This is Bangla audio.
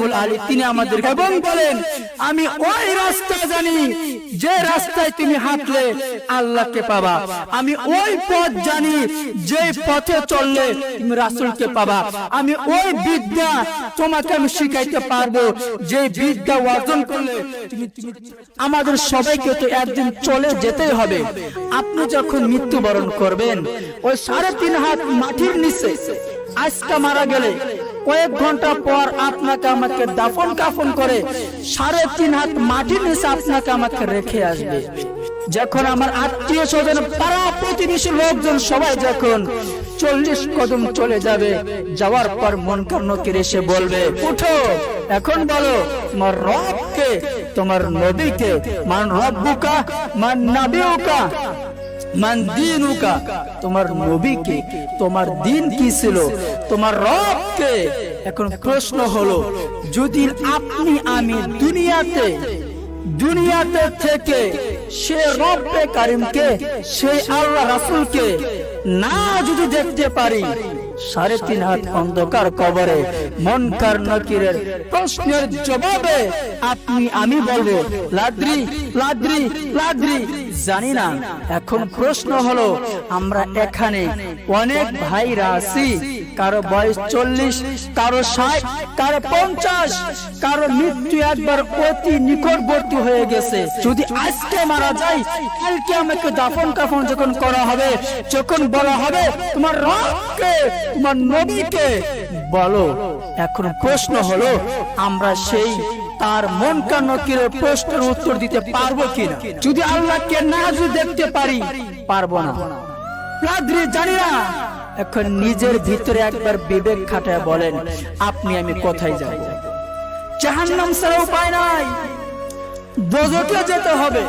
আল্লাহুল আলী তিনি আমাদের এবং বলেন আমি ওই রাস্তা জানি যে রাস্তায় তুমি হাঁটলে আল্লাহকে পাবা, আমি ওই পথ জানি যে পথে চললে তুমি রাসূলকে পাবা, আমি ওই বিদ্যা তোমাকে আমি শিখাইতে পারবো যে বিদ্যা অর্জন করলে তুমি। আমাদের সবাইকে তো একদিন চলে যেতেই হবে। আপনি যখন মৃত্যুবরণ করবেন ওই 3.5 হাত মাটির নিচে আজকে মারা গেলে কয়েক ঘন্টা পর আপনাকে আমাকে দাফন কাফন করে 3.5 হাত মাটির নিচে আপনাকে আমাকে রেখে আসবে। যখন আমার আত্মীয় স্বজন পাড়া প্রতিবেশী লোকজন সবাই যখন 40 কদম চলে যাবে, যাওয়ার পর মুনকার নকির এসে বলবে উঠো, এখন বলো তোমার রবকে, তোমার নবীকে, মান রব্বুকা মান নাবিয়ুকা মান দীনুকা, তোমার নবীকে, তোমার দিন কি ছিল, তোমার রবকে। এখন প্রশ্ন হলো যদি আপনি আমি দুনিয়াতে থেকে সে রব্বে কারিমকে, সেই আল্লাহ রাসূলকে না যদি দেখতে পারি, 3.5 হাত অন্ধকার কবরে মুনকার নকিরের প্রশ্নের জবাবে আপনি আমি বলবো লাদ্রি লাদ্রি লাদ্রি, জানি না। এখন প্রশ্ন হলো আমরা এখানে অনেক ভাইরা আছি, কারো বয়স 40, কারো 60, কারো 50, কারো মৃত্যু একবার অতি নিকটবর্তী হয়ে গেছে। যদি আজকে মারা যাই, কালকে আমাকে দাফন কাফন যখন করা হবে, যখন বলা হবে তোমার রবকে, তোমার নবীকে বলো। এখন প্রশ্ন হলো আমরা সেই তার মুনকার নকিরের প্রশ্নের উত্তর দিতে পারবো কিনা। যদি আল্লাহকে না যদি দেখতে পারি, পারবো না, লাদ্রি জানি না। এখন নিজের ভিতরে একবার বিবেক খাটায় বলেন আপনি আমি কোথায় যাব? জাহান্নাম ছাড়া উপায় নাই, দোজখে যেতে হবে।